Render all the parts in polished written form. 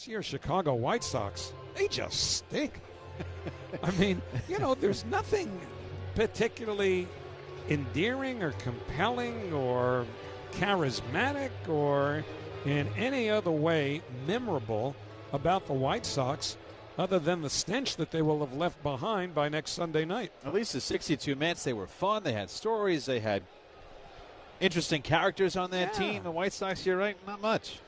this year's Chicago White Sox, they just stink. I mean, there's nothing particularly endearing or compelling or charismatic or in any other way memorable about the White Sox other than the stench that they will have left behind by next Sunday night. At least the 62 Mets, they were fun. They had stories. They had interesting characters on that team. The White Sox, you're right, not much.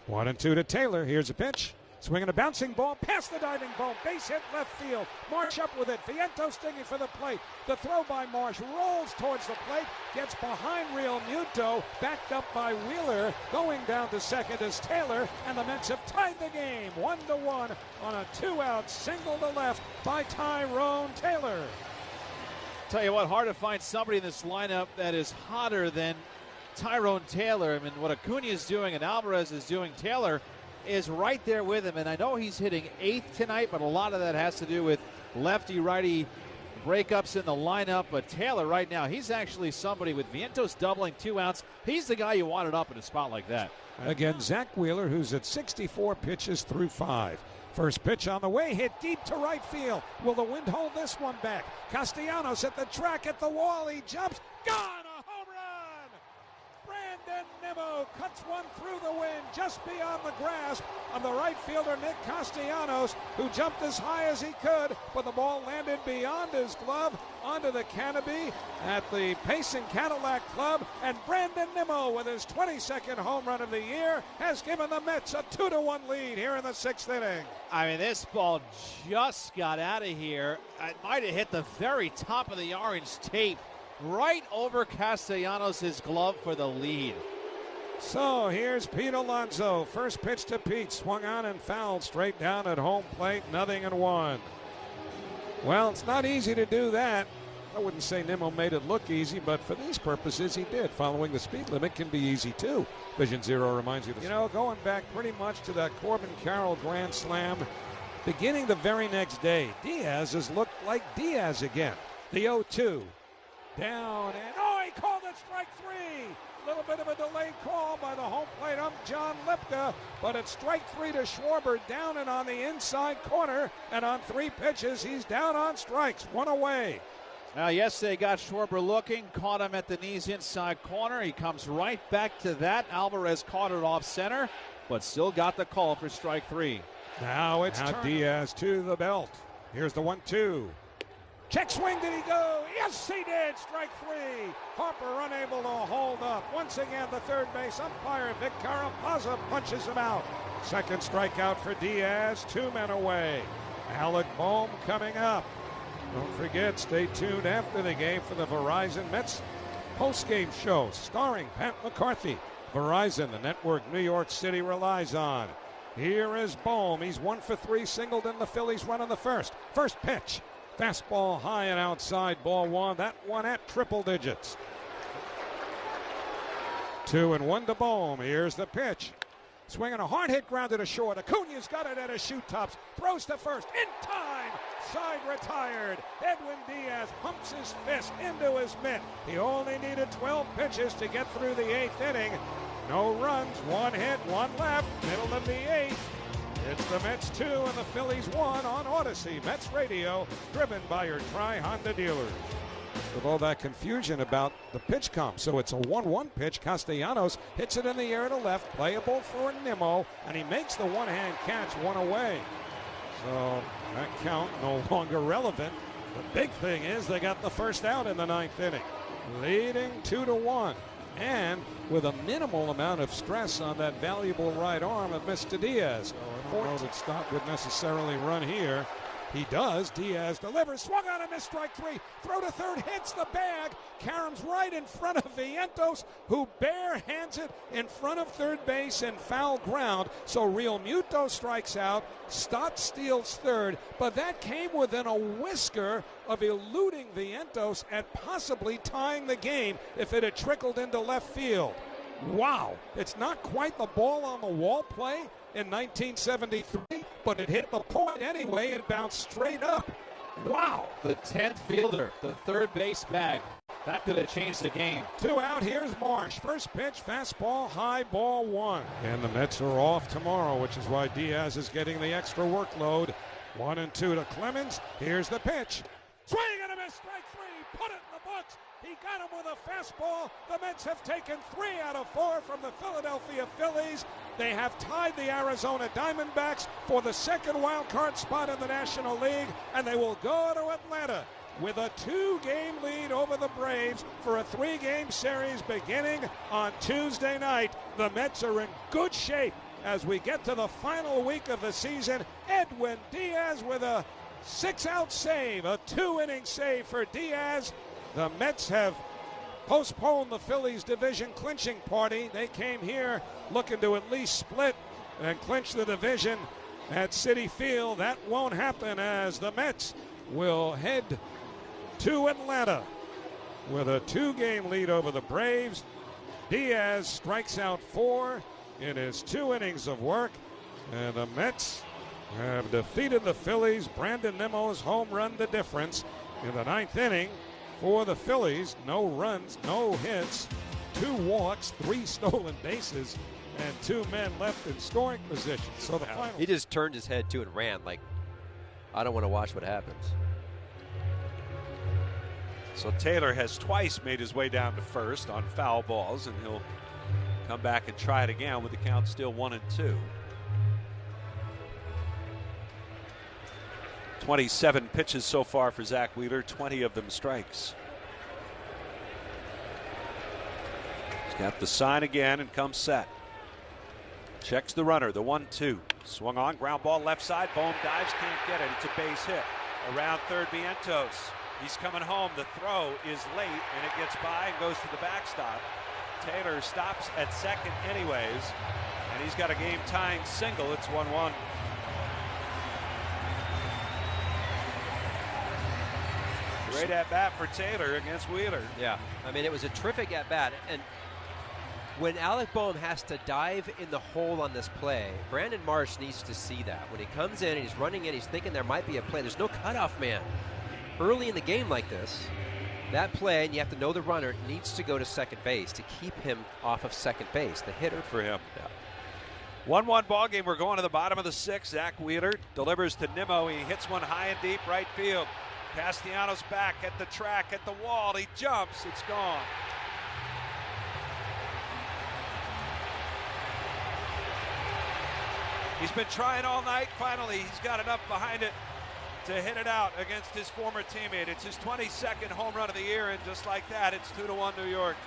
1-2 to Taylor. Here's a pitch. Swinging a bouncing ball past the diving ball. Base hit left field. Marsh up with it. Vientos stinging for the plate. The throw by Marsh rolls towards the plate. Gets behind Real Muto. Backed up by Wheeler. Going down to second is Taylor. And the Mets have tied the game 1-1 on a 2-out single to left by Tyrone Taylor. Tell you what, hard to find somebody in this lineup that is hotter than Tyrone Taylor. I mean, what Acuna is doing and Alvarez is doing, Taylor is right there with him. And I know he's hitting 8th tonight, but a lot of that has to do with lefty-righty breakups in the lineup. But Taylor right now, he's actually somebody with Vientos doubling 2 outs. He's the guy you wanted up in a spot like that. Again, Zach Wheeler, who's at 64 pitches through 5. First pitch on the way, hit deep to right field. Will the wind hold this one back? Castellanos at the track, at the wall. He jumps. Gone! A home run! Brandon Nimmo cuts one through the wind just beyond the grasp of the right fielder Nick Castellanos, who jumped as high as he could, but the ball landed beyond his glove onto the canopy at the Payson Cadillac Club, and Brandon Nimmo, with his 22nd home run of the year, has given the Mets a 2-1 lead here in the 6th inning. I mean, this ball just got out of here. It might have hit the very top of the orange tape, right over Castellanos' glove for the lead. So here's Pete Alonso. First pitch to Pete, swung on and fouled straight down at home plate, 0-1. Well, it's not easy to do that. I wouldn't say Nimmo made it look easy, but for these purposes he did. Following the speed limit can be easy too. Vision Zero reminds you going back pretty much to that Corbin Carroll grand slam, beginning the very next day, Diaz has looked like Diaz again. The 0-2. Down and he called it strike 3. A little bit of a delayed call by the home plate ump John Lipka, but it's strike 3 to Schwarber, down and on the inside corner, and on 3 pitches he's down on strikes, 1 away. Now, yes, they got Schwarber looking, caught him at the knees inside corner. He comes right back to that. Alvarez caught it off center, but still got the call for strike 3. Now it's Diaz to the belt. Here's the 1-2. Check swing, did he go? Yes, he did. Strike 3. Harper unable to hold up. Once again, the third base umpire, Vic Carapazza, punches him out. Second strikeout for Diaz, 2 men away. Alec Bohm coming up. Don't forget, stay tuned after the game for the Verizon Mets postgame show starring Pat McCarthy. Verizon, the network New York City relies on. Here is Bohm. He's 1 for 3, singled in the Phillies run in the first. First pitch. Fastball high and outside, ball 1. That one at triple digits. 2-1 to Bohm. Here's the pitch. Swinging a hard hit, grounded to short. Acuna's got it at his shoe tops. Throws to first. In time. Side retired. Edwin Diaz pumps his fist into his mitt. He only needed 12 pitches to get through the 8th inning. No runs. 1 hit, 1 left. Middle of the 8th. It's the Mets 2 and the Phillies 1 on Odyssey Mets Radio, driven by your Tri-Honda dealers. With all that confusion about the pitch comp, so it's a 1-1 pitch. Castellanos hits it in the air to left, playable for Nimmo, and he makes the one-hand catch, 1 away. So that count no longer relevant. The big thing is they got the first out in the 9th inning, leading 2-1. And with a minimal amount of stress on that valuable right arm of Mr. Diaz. I don't know that Stott would necessarily run here. He does. Diaz delivers. Swung on a miss, strike 3. Throw to third, hits the bag. Karam's right in front of Vientos, who bare hands it in front of third base in foul ground. So Real Muto strikes out. Stott steals third, but that came within a whisker of eluding Vientos and possibly tying the game if it had trickled into left field. Wow. It's not quite the ball on the wall play in 1973, but it hit the point anyway and bounced straight up. Wow. The 10th fielder, the third base bag. That could have changed the game. 2 out. Here's Marsh. First pitch, fastball, high, ball 1. And the Mets are off tomorrow, which is why Diaz is getting the extra workload. 1-2 to Clemens. Here's the pitch. Swing and a miss. Strike 3. Put it in the books. He got him with a fastball. The Mets have taken 3 out of 4 from the Philadelphia Phillies. They have tied the Arizona Diamondbacks for the second wild card spot in the National League, and they will go to Atlanta with a 2-game lead over the Braves for a 3-game series beginning on Tuesday night. The Mets are in good shape as we get to the final week of the season. Edwin Diaz with a 6-out save, a 2-inning save for Diaz. The Mets have postponed the Phillies division clinching party. They came here looking to at least split and clinch the division at Citi Field. That won't happen as the Mets will head to Atlanta with a 2-game lead over the Braves. Diaz strikes out 4 in his 2 innings of work, and the Mets have defeated the Phillies. Brandon Nimmo's home run the difference in the 9th inning for the Phillies. No runs, no hits, 2 walks, 3 stolen bases, and 2 men left in scoring position. So the final. He just turned his head too and ran like, I don't want to watch what happens. So Taylor has twice made his way down to first on foul balls, and he'll come back and try it again with the count still 1-2. 27 pitches so far for Zach Wheeler, 20 of them strikes. He's got the sign again and comes set. Checks the runner, the 1-2. Swung on, ground ball left side. Bohm dives, can't get it. It's a base hit. Around third, Vientos. He's coming home. The throw is late, and it gets by and goes to the backstop. Taylor stops at second anyways, and he's got a game-tying single. It's 1-1. Great at-bat for Taylor against Wheeler. Yeah, I mean, it was a terrific at-bat. And when Alec Bohm has to dive in the hole on this play, Brandon Marsh needs to see that. When he comes in and he's running in, he's thinking there might be a play. There's no cutoff man. Early in the game like this, that play, and you have to know the runner, needs to go to second base to keep him off of second base, the hitter. Good for him. Yeah. 1-1 ball game. We're going to the bottom of the 6th. Zach Wheeler delivers to Nimmo. He hits one high and deep right field. Castellanos back at the track, at the wall. He jumps. It's gone. He's been trying all night. Finally, he's got enough behind it to hit it out against his former teammate. It's his 22nd home run of the year, and just like that, it's 2-1 New York.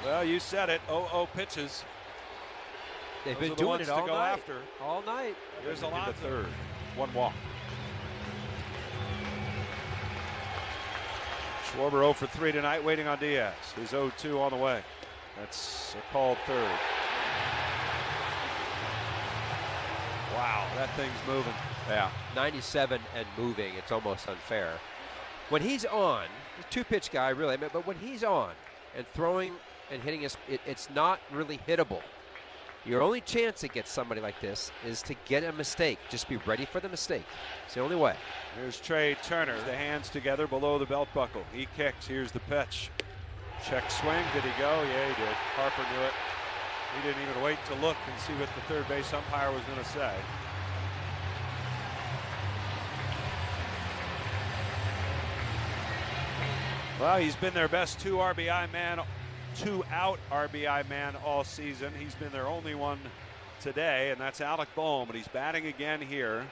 Well, you said it. 0-0 pitches. They've Those been are the doing ones it to all go night. after. All night. There's a lot. The third. 1 walk. Schwarber 0 for 3 tonight, waiting on Diaz. He's 0-2 on the way. That's a called third. Wow, that thing's moving. Yeah. 97 and moving. It's almost unfair. When he's on, he's a 2-pitch guy, really, but when he's on and throwing and hitting us, it's not really hittable. Your only chance against somebody like this is to get a mistake. Just be ready for the mistake. It's the only way. Here's Trey Turner. The hands together below the belt buckle. He kicks. Here's the pitch. Check swing. Did he go? Yeah, he did. Harper knew it. He didn't even wait to look and see what the third base umpire was going to say. Well, he's been their best 2-out RBI man all season. He's been their only one today, and that's Alec Bohm, but he's batting again here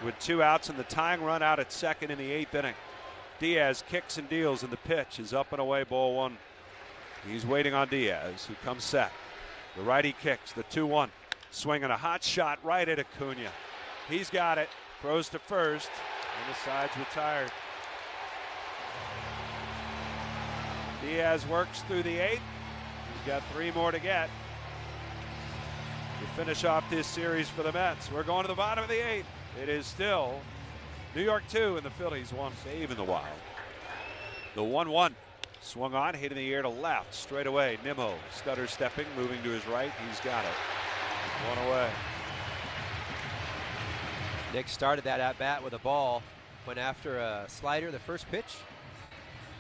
with 2 outs and the tying run out at second in the 8th inning. Diaz kicks and deals, and the pitch is up and away, ball 1. He's waiting on Diaz, who comes set. The righty kicks, the 2-1. Swinging a hot shot right at Acuna. He's got it, throws to first, and the side's retired. Diaz works through the 8th. He's got 3 more to get to finish off this series for the Mets. We're going to the bottom of the 8th. It is still New York 2 and the Phillies 1. Save in the wild. The 1-1. Swung on, hit in the air to left, straight away. Nimmo stutter stepping, moving to his right. He's got it. One away. Nick started that at bat with a ball. Went after a slider the first pitch.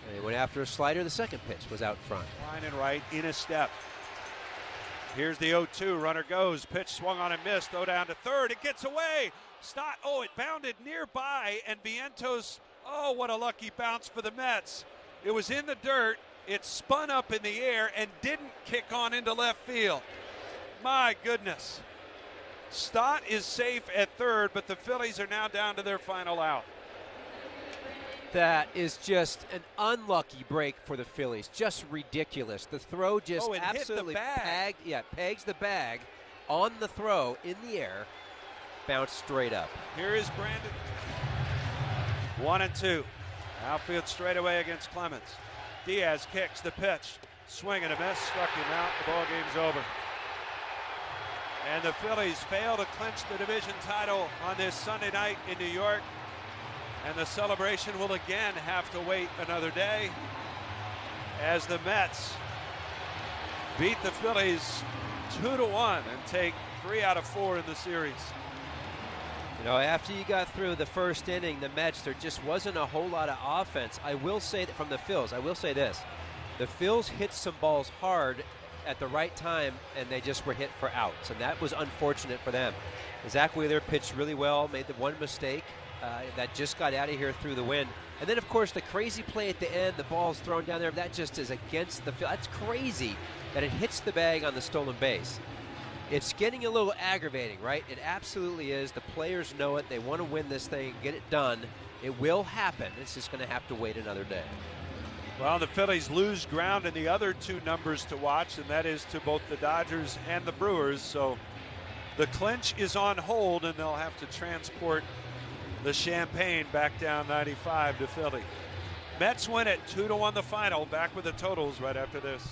And he went after a slider the second pitch. Was out front. Line and right in a step. Here's the 0-2. Runner goes. Pitch swung on and missed. Throw down to third. It gets away. Stott. Oh, it bounded nearby. And Vientos. Oh, what a lucky bounce for the Mets. It was in the dirt. It spun up in the air and didn't kick on into left field. My goodness. Stott is safe at third, but the Phillies are now down to their final out. That is just an unlucky break for the Phillies. Just ridiculous. The throw just absolutely pegs the bag on the throw in the air, bounced straight up. Here is Brandon. 1-2. Outfield straightaway against Clemens. Diaz kicks the pitch. Swing and a miss. Struck him out. The ball game's over. And the Phillies fail to clinch the division title on this Sunday night in New York. And the celebration will again have to wait another day as the Mets beat the Phillies 2-1 and take 3 out of 4 in the series. You know, after you got through the first inning, the Mets, there just wasn't a whole lot of offense. I will say that from the Phils, I will say this. The Phils hit some balls hard at the right time, and they just were hit for outs, and that was unfortunate for them. Zach Wheeler pitched really well, made the one mistake that just got out of here through the wind. And then, of course, the crazy play at the end, the ball's thrown down there, that just is against the field. That's crazy that it hits the bag on the stolen base. It's getting a little aggravating, right? It absolutely is. The players know it. They want to win this thing, get it done. It will happen. It's just going to have to wait another day. Well, the Phillies lose ground in the other 2 numbers to watch, and that is to both the Dodgers and the Brewers. So the clinch is on hold, and they'll have to transport the champagne back down 95 to Philly. Mets win it 2-1 the final. Back with the totals right after this.